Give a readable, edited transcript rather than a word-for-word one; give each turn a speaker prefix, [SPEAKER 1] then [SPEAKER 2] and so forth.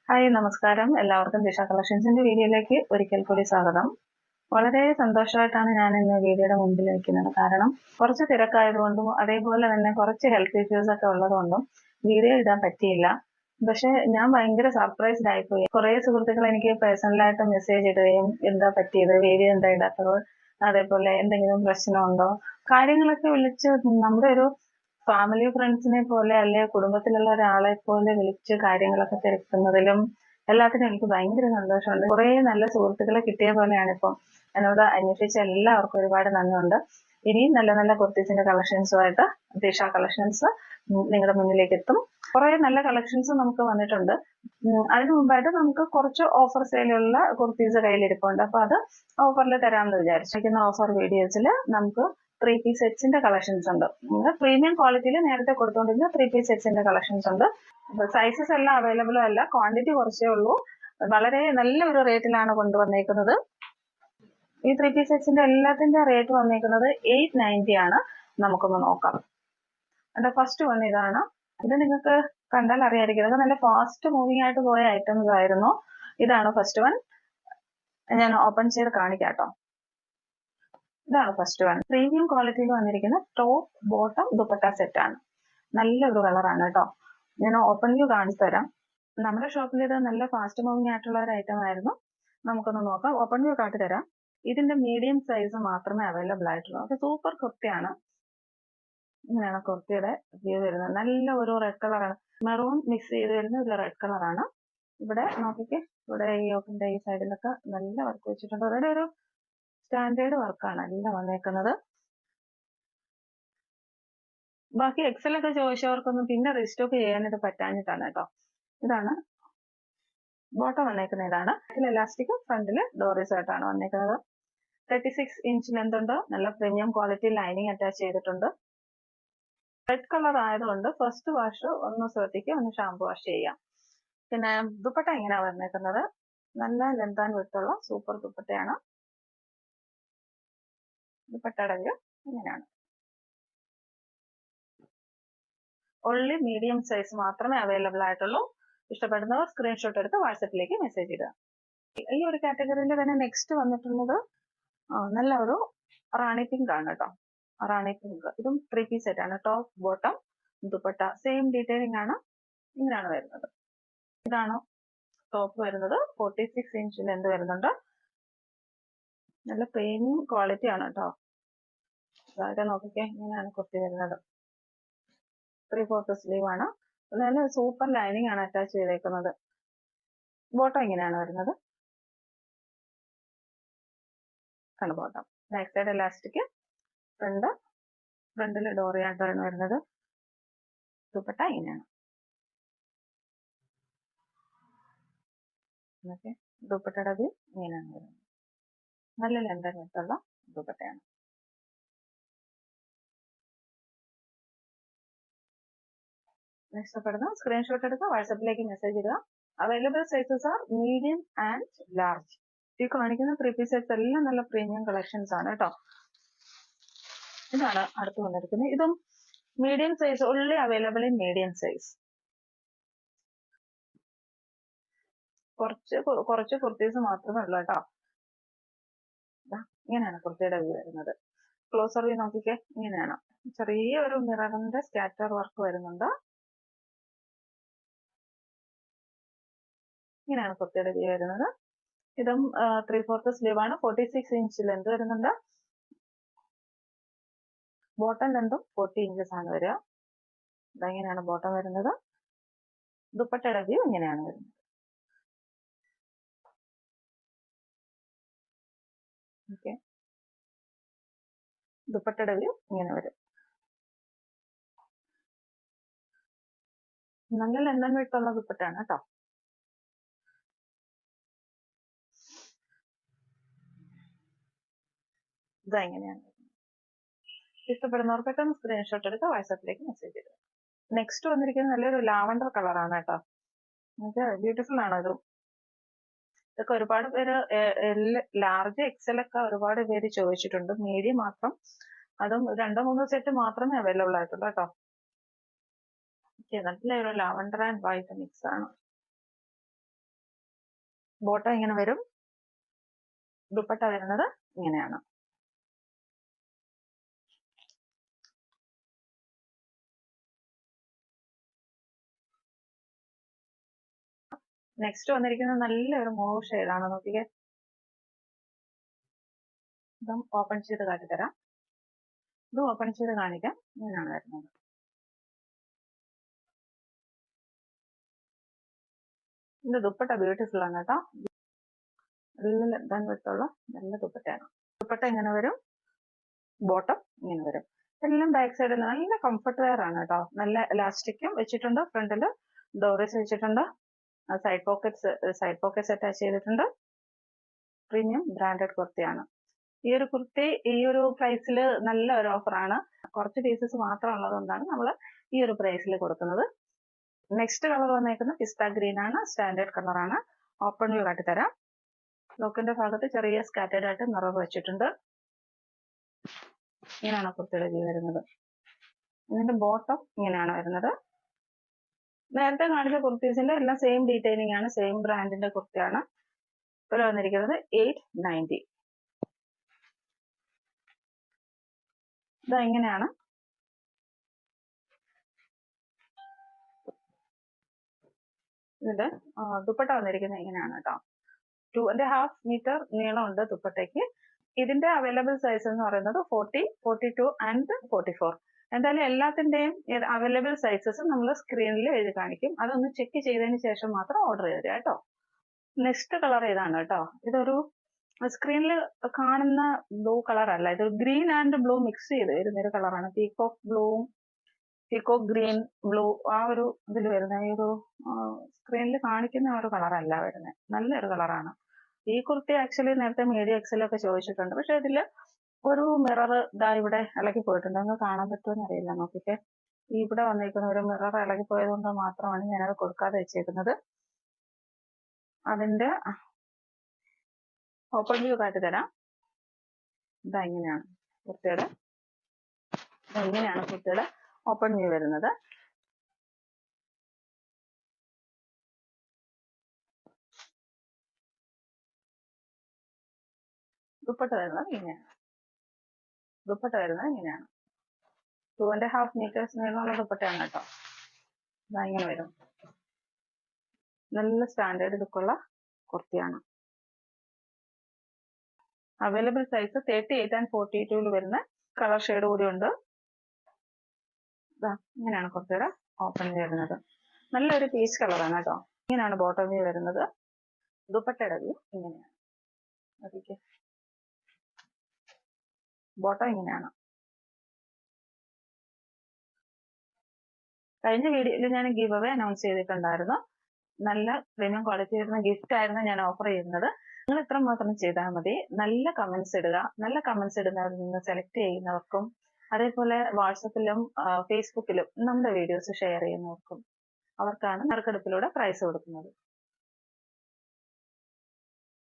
[SPEAKER 1] Hi നമസ്കാരം. എല്ലാവർക്കും ദിശ കളക്ഷൻസിന്റെ വീഡിയോയിലേക്ക് ഒരിക്കൽ കൂടി സ്വാഗതം. വളരെ സന്തോഷമായിട്ടാണ് ഞാൻ ഇന്ന് വീഡിയോയുടെ മുമ്പിൽ നിൽക്കുന്നത്. കാരണം കുറച്ച് തിരക്കായതുകൊണ്ടും അതേപോലെ തന്നെ കുറച്ച് ഹെൽത്ത് ഇഷ്യൂസ് ഒക്കെ ഉള്ളതുകൊണ്ടും വീഡിയോ ഇടാൻ പറ്റിയില്ല. പക്ഷെ ഞാൻ ഭയങ്കര സർപ്രൈസ്ഡ് ആയിപ്പോയി. കുറെ സുഹൃത്തുക്കൾ എനിക്ക് പേഴ്സണലായിട്ട് മെസ്സേജ് ഇടുകയും എന്താ പറ്റിയത്, വീഡിയോ എന്താ ഇടാത്തത്, അതേപോലെ എന്തെങ്കിലും പ്രശ്നമുണ്ടോ, കാര്യങ്ങളൊക്കെ വിളിച്ച് നമ്മുടെ ഒരു ഫാമിലി ഫ്രണ്ട്സിനെ പോലെ അല്ലെ കുടുംബത്തിലുള്ള ഒരാളെ പോലെ വിളിച്ച് കാര്യങ്ങളൊക്കെ തിരക്കുന്നതിലും എല്ലാത്തിനും എനിക്ക് ഭയങ്കര സന്തോഷമുണ്ട്. കുറേ നല്ല സുഹൃത്തുക്കളെ കിട്ടിയ പോലെയാണ് ഇപ്പം. എന്നോട് അന്വേഷിച്ച എല്ലാവർക്കും ഒരുപാട് നന്ദിയുണ്ട്. ഇനിയും നല്ല നല്ല കുർത്തീസിന്റെ കളക്ഷൻസുമായിട്ട് ദിശ കളക്ഷൻസ് നിങ്ങളുടെ മുന്നിലേക്ക് എത്തും. കുറെ നല്ല കളക്ഷൻസ് നമുക്ക് വന്നിട്ടുണ്ട്. അതിനു മുമ്പായിട്ട് നമുക്ക് കുറച്ച് ഓഫർ സെയിലുള്ള കുർത്തീസ് കയ്യിലിരിപ്പുണ്ട്. അപ്പൊ അത് ഓഫറിൽ തരാമെന്ന് വിചാരിച്ചിരിക്കുന്ന ഓഫർ വീഡിയോസിൽ നമുക്ക് 3-piece സെറ്റ്സിന്റെ കളക്ഷൻസ് ഉണ്ട്. പ്രീമിയം ക്വാളിറ്റിയിൽ നേരത്തെ കൊടുത്തുകൊണ്ടിരുന്ന 3-piece സെറ്റ്സിന്റെ കളക്ഷൻസ് ഉണ്ട്. സൈസസ് എല്ലാം അവൈലബിൾ അല്ല, ക്വാണ്ടിറ്റി കുറച്ചേ ഉള്ളൂ. വളരെ നല്ല ഒരു റേറ്റിലാണ് കൊണ്ടുവന്നേക്കുന്നത്. ഈ 3-piece സെറ്റ്സിന്റെ എല്ലാത്തിന്റെ റേറ്റ് വന്നേക്കുന്നത് 890 ആണ്. നമുക്കൊന്ന് നോക്കാം. അതിന്റെ ഫസ്റ്റ് വൺ ഇതാണ്. ഇത് നിങ്ങൾക്ക് കണ്ടാൽ അറിയായിരിക്കും, ഇതൊക്കെ നല്ല ഫാസ്റ്റ് മൂവിങ് ആയിട്ട് പോയ ഐറ്റംസ് ആയിരുന്നു. ഇതാണ് ഫസ്റ്റ് വൺ. ഞാൻ ഓപ്പൺ ചെയ്ത് കാണിക്കാം കേട്ടോ. ഇതാണ് ഫസ്റ്റ് വൺ. പ്രീമിയം ക്വാളിറ്റിയിൽ വന്നിരിക്കുന്ന ടോപ്പ് ബോട്ടം ദുപ്പട്ട സെറ്റ് ആണ്. നല്ലൊരു കളറാണ് കേട്ടോ. ഞാൻ ഓപ്പൺ വ്യൂ കാണിച്ചു തരാം. നമ്മുടെ ഷോപ്പിൽ ഇത് നല്ല ഫാസ്റ്റ് മൂവിങ് ആയിട്ടുള്ള ഒരു ഐറ്റം ആയിരുന്നു. നമുക്കൊന്ന് നോക്കാം. ഓപ്പൺ വ്യൂ കാട്ടി തരാം. ഇതിന്റെ മീഡിയം സൈസ് മാത്രമേ അവൈലബിൾ ആയിട്ടുള്ളൂ. അത് സൂപ്പർ കുർത്തിയാണ്. ഇങ്ങനെയാണ് കുർത്തിയുടെ വ്യൂ വരുന്നത്. നല്ല ഒരു റെഡ് കളറാണ്, മെറൂൺ മിക്സ് ചെയ്ത് വരുന്ന ഒരു റെഡ് കളറാണ്. ഇവിടെ നോക്കിക്കേ, ഇവിടെ ഈ ഓപ്പണിന്റെ ഈ സൈഡിലൊക്കെ നല്ല വർക്ക് വെച്ചിട്ടുണ്ട്. ഇവിടെ ഒരു സ്റ്റാൻഡേർഡ് വർക്കാണ് എല്ലാം വന്നേക്കുന്നത്. ബാക്കി എക്സൽ ഒക്കെ ചോദിച്ചവർക്കൊന്നും പിന്നെ റീസ്റ്റോക്ക് ചെയ്യാനായിട്ട് പറ്റാഞ്ഞിട്ടാണ് കേട്ടോ. ഇതാണ് ബോട്ടം വന്നേക്കുന്നത്. ഇതാണ് എലാസ്റ്റിക്, ഫ്രണ്ടില് ഡോറീസ് ആയിട്ടാണ് വന്നേക്കുന്നത്. 36 ഇഞ്ച് ലെന്ത് ഉണ്ട്. നല്ല പ്രീമിയം ക്വാളിറ്റി ലൈനിങ് അറ്റാച്ച് ചെയ്തിട്ടുണ്ട്. റെഡ് കളർ ആയതുകൊണ്ട് ഫസ്റ്റ് വാഷ് ഒന്ന് ശ്രദ്ധിക്കുക, ഒന്ന് ഷാമ്പു വാഷ് ചെയ്യാം. പിന്നെ ദുപ്പട്ട ഇങ്ങനെയാണ് വന്നേക്കുന്നത്. നല്ല ലെന്ത് ആൻഡ് വിഡ്ത്ത് ഉള്ള സൂപ്പർ ദുപ്പട്ടയാണ്. ദുപ്പട്ടയുടെ വ്യൂ ഇങ്ങനെയാണ്. ഓൺലി മീഡിയം സൈസ് മാത്രമേ അവൈലബിൾ ആയിട്ടുള്ളൂ. ഇഷ്ടപ്പെടുന്നവർ സ്ക്രീൻഷോട്ട് എടുത്ത് വാട്സപ്പിലേക്ക് മെസ്സേജ് ഇടുക. ഈ ഒരു കാറ്റഗറിയിൽ തന്നെ നെക്സ്റ്റ് വന്നിട്ടുള്ളത് നല്ല ഒരു റാണി പിങ്ക് ആണ് കേട്ടോ. റാണി പിങ്ക്. ഇതും 3-piece സെറ്റ് ആണ്. Top bottom dupatta same detailing ആണ്. ഇങ്ങനെയാണ് വരുന്നത്. ഇതാണ് ടോപ്പ് വരുന്നത്. 46 ഇഞ്ച് ലെന്ത് വരുന്നുണ്ട്. നല്ല പ്രീമിയം ക്വാളിറ്റി ആണ് കേട്ടോ. അതായത് നോക്കിക്കേ, ഇങ്ങനെയാണ് കുർത്തി വരുന്നത്. 3/4 സ്ലീവ് ആണ്. നല്ല സൂപ്പർ ലൈനിങ് ആണ് അറ്റാച്ച് ചെയ്തേക്കുന്നത്. ബോട്ടം ഇങ്ങനെയാണ് വരുന്നത്. കണ്ട ബോട്ടം. ബാക്ക് സൈഡ് എലാസ്റ്റിക്, ഫ്രണ്ടിൽ ഡോറിയായിട്ടാണ് വരുന്നത്. ദുപ്പട്ട ഇങ്ങനെയാണ്. ഓക്കെ, ദുപ്പട്ടയുടെ വ്യൂ ഇങ്ങനെയാണ് വരുന്നത്. നല്ല ലെന്ത് ആയിട്ടുള്ള ദുപ്പട്ടയാണ്. ഇഷ്ടപ്പെടുന്ന സ്ക്രീൻഷോട്ട് എടുത്ത് വാട്സപ്പിലേക്ക് മെസ്സേജ് ഇടുക. Available sizes are medium and large. ഈ കാണിക്കുന്ന 3-piece സെറ്റ്സ് എല്ലാം നല്ല പ്രീമിയം കളക്ഷൻസ് ആണ് കേട്ടോ. ഇതാണ് അടുത്ത് വന്നിരിക്കുന്നത്. ഇതും medium size, only available in medium size. കുറച്ച് കുർത്തീസ് മാത്രമേ ഉള്ളൂ കേട്ടോ. ഇങ്ങനെയാണ് കുർത്തിയുടെ വ്യൂ വരുന്നത്. ക്ലോസർ വ്യൂ നോക്കിക്കേ, ഇങ്ങനെയാണ്. ചെറിയ ഒരു മിററിന്റെ സ്കാറ്റർ വർക്ക് വരുന്നുണ്ട്. ഇങ്ങനെയാണ് കുർത്തിയുടെ വ്യൂ വരുന്നത്. ഇതും 3/4 സ്ലീവ് ആണ്. 46 ഇഞ്ച് ലെന്ത് വരുന്നുണ്ട്. ബോട്ടം ലെന്തും 40 ഇഞ്ചസ് ആണ് വരിക. ഇതെങ്ങനെയാണ് ബോട്ടം വരുന്നത്. ദുപ്പട്ടയുടെ വ്യൂ ഇങ്ങനെയാണ് വരുന്നത്. ഓക്കെ, ദുപ്പട്ടയുടെ വ്യൂ ഇങ്ങനെ വരും. നല്ല ലെന്തൻ വിട്ടുള്ള ദുപ്പട്ടയാണ് കേട്ടോ. ഇതെങ്ങനെയാണ്. ഇഷ്ടപ്പെടുന്നവർക്കൊക്കെ സ്ക്രീൻഷോട്ട് എടുത്ത് വാട്സാപ്പിലേക്ക് മെസ്സേജ് ഇടുക. നെക്സ്റ്റ് വന്നിരിക്കുന്നത് നല്ലൊരു ലാവണ്ടർ കളറാണ് കേട്ടോ. ബ്യൂട്ടിഫുൾ ആണ് ഇത്. ഇതൊക്കെ ഒരുപാട് പേര് ലാർജ് എക്സൽ ഒക്കെ ഒരുപാട് പേര് ചോദിച്ചിട്ടുണ്ട്. മീഡിയം മാത്രം, അതും 2-3 സെറ്റ് മാത്രമേ അവൈലബിൾ ആയിട്ടുള്ളൂ കേട്ടോ. നല്ലൊരു ലാവണ്ടർ ആൻഡ് വൈറ്റ് മിക്സ് ആണ്. ബോട്ടം ഇങ്ങനെ വരും. ദുപ്പട്ട വരുന്നത് ഇങ്ങനെയാണ്. നെക്സ്റ്റ് വന്നിരിക്കുന്നത് നല്ലൊരു മൂവ് ഷെയ്ഡാണ്. നോക്കിക്കേ, ഇതും ഓപ്പൺ ചെയ്ത് കാട്ടിത്തരാം. ഇത് ഓപ്പൺ ചെയ്ത് കാണിക്കാം. ഇങ്ങനെയാണ് വരുന്നത്. ഇത് ദുപ്പട്ട ബ്യൂട്ടിഫുൾ ആണ് കേട്ടോ. നല്ല ലെങ്ത് വിട്ടുള്ള നല്ല ദുപ്പട്ടയാണ്. ദുപ്പട്ട ഇങ്ങനെ വരും, ബോട്ടം ഇങ്ങനെ വരും. എല്ലാം ബാക്ക് സൈഡിൽ നല്ല കംഫർട്ട് വെയർ ആണ് കേട്ടോ. നല്ല എലാസ്റ്റിക്കും വെച്ചിട്ടുണ്ട്. ഫ്രണ്ടില് ഡോറീസ് വെച്ചിട്ടുണ്ട്. സൈഡ് പോക്കറ്റ്സ് അറ്റാച്ച് ചെയ്തിട്ടുണ്ട്. പ്രീമിയം ബ്രാൻഡഡ് കുർത്തിയാണ്. ഈ ഒരു കുർത്തി ഈ ഒരു പ്രൈസിൽ നല്ല ഒരു ഓഫറാണ്. കുറച്ച് പീസസ് മാത്രം ഉള്ളതുകൊണ്ടാണ് നമ്മൾ ഈ ഒരു പ്രൈസിൽ കൊടുക്കുന്നത്. നെക്സ്റ്റ് കളർ വന്നേക്കുന്നത് പിസ്ത ഗ്രീൻ ആണ്. സ്റ്റാൻഡേർഡ് കളറാണ്. ഓപ്പൺ വ്യൂ കാട്ടിത്തരാം. ലോക്കിന്റെ ഭാഗത്ത് ചെറിയ സ്കാറ്റേർഡ് ആയിട്ട് മിറർ വെച്ചിട്ടുണ്ട്. ഇങ്ങനെയാണ് കുർത്തിയുടെ വ്യൂ വരുന്നത്. ഇതിന്റെ ബോട്ടം ഇങ്ങനെയാണ് വരുന്നത്. നേരത്തെ കാണിച്ച കുർത്തീസിന്റെ എല്ലാം സെയിം ഡീറ്റെയിലിംഗ് ആണ്. സെയിം ബ്രാൻഡിന്റെ കുർത്തിയാണ്. ഇപ്പോൾ വന്നിരിക്കുന്നത് 890. ഇതാ ഇങ്ങനെയാണ്. ഇതിന്റെ ദുപ്പട്ട വന്നിരിക്കുന്നത് ഇങ്ങനെയാണ് കേട്ടോ. 2.5 മീറ്റർ നീളമുണ്ട് ദുപ്പട്ടയ്ക്ക്. ഇതിന്റെ അവൈലബിൾ സൈസ് എന്ന് പറയുന്നത് 40, 42 ആൻഡ് 44. എന്തായാലും എല്ലാത്തിന്റെയും അവൈലബിൾ സൈസസ് നമ്മൾ സ്ക്രീനിൽ എഴുതി കാണിക്കും. അതൊന്ന് ചെക്ക് ചെയ്തതിന് ശേഷം മാത്രം ഓർഡർ ചെയ്ത് കേട്ടോ. നെക്സ്റ്റ് കളർ ഇതാണ് കേട്ടോ. ഇതൊരു സ്ക്രീനിൽ കാണുന്ന ബ്ലൂ കളർ അല്ല, ഇത് ഗ്രീൻ ആൻഡ് ബ്ലൂ മിക്സ് ചെയ്ത് വരുന്നൊരു കളറാണ്. പീകോക്ക് ബ്ലൂവും പീകോക്ക് ഗ്രീൻ ബ്ലൂ ആ ഒരു ഇതിൽ വരുന്ന ഈ ഒരു സ്ക്രീനിൽ കാണിക്കുന്ന ആ ഒരു കളറല്ല വരുന്നത്. നല്ലൊരു കളറാണ്. ഈ കുർത്തി ആക്ച്വലി നേരത്തെ മീഡിയം എക്സലൊക്കെ ചോദിച്ചിട്ടുണ്ട്. പക്ഷെ ഇതിൽ ഒരു മിറർ ഇതാ ഇവിടെ ഇളകി പോയിട്ടുണ്ട്. ഒന്ന് കാണാൻ പറ്റുമെന്ന് അറിയില്ല. നോക്കിക്കേ, ഇവിടെ വന്നിരിക്കുന്ന ഒരു മിറർ ഇളകി പോയത് കൊണ്ട് മാത്രമാണ് ഞാനത് കൊടുക്കാതെ വെച്ചേക്കുന്നത്. അതിന്റെ ഓപ്പൺ വ്യൂ കാട്ടിത്തരാം. ഇതാ ഇങ്ങനെയാണ് കുർത്തിയുടെ ഓപ്പൺ വ്യൂ വരുന്നത്. ദുപ്പട്ട വരുന്നത് ഇങ്ങനെയാണ്. 2.5 മീറ്റേഴ്സ് നീളമുള്ള ദുപ്പട്ടയാണ് കേട്ടോ. ഇതാ ഇങ്ങനെ വരും. നല്ല സ്റ്റാൻഡേർഡ് ലുക്കുള്ള കുർത്തിയാണ്. അവൈലബിൾ സൈസ് 38 ആൻഡ് 42 വരുന്ന കളർ ഷെയ്ഡ് കൂടി ഉണ്ട്. ഇങ്ങനെയാണ് കുർത്തിയുടെ ഓപ്പൺ വ്യൂ വരുന്നത്. നല്ലൊരു പീച്ച് കളറാണ് കേട്ടോ. ഇങ്ങനെയാണ് ബോട്ടം വ്യൂ വരുന്നത്. ദുപ്പട്ടയുടെ വ്യൂ ഇങ്ങനെയാണ്. ബോട്ടം ഇങ്ങനെയാണ്. കഴിഞ്ഞ വീഡിയോയിൽ ഞാൻ ഗിവ് അവേ അനൗൺസ് ചെയ്തിട്ടുണ്ടായിരുന്നു. നല്ല പ്രീമിയം ക്വാളിറ്റി വരുന്ന ഗിഫ്റ്റ് ആയിരുന്നു ഞാൻ ഓഫർ ചെയ്യുന്നത്. നിങ്ങൾ ഇത്ര മാത്രം ചെയ്താൽ മതി. നല്ല കമന്റ്സ് ഇടുക. നല്ല കമന്റ്സ് ഇടുന്നവരിൽ നിന്ന് സെലക്ട് ചെയ്യുന്നവർക്കും അതേപോലെ വാട്സപ്പിലും ഫേസ്ബുക്കിലും നമ്മുടെ വീഡിയോസ് ഷെയർ ചെയ്യുന്നവർക്കും അവർക്കാണ് നറുക്കെടുപ്പിലൂടെ പ്രൈസ് കൊടുക്കുന്നത്.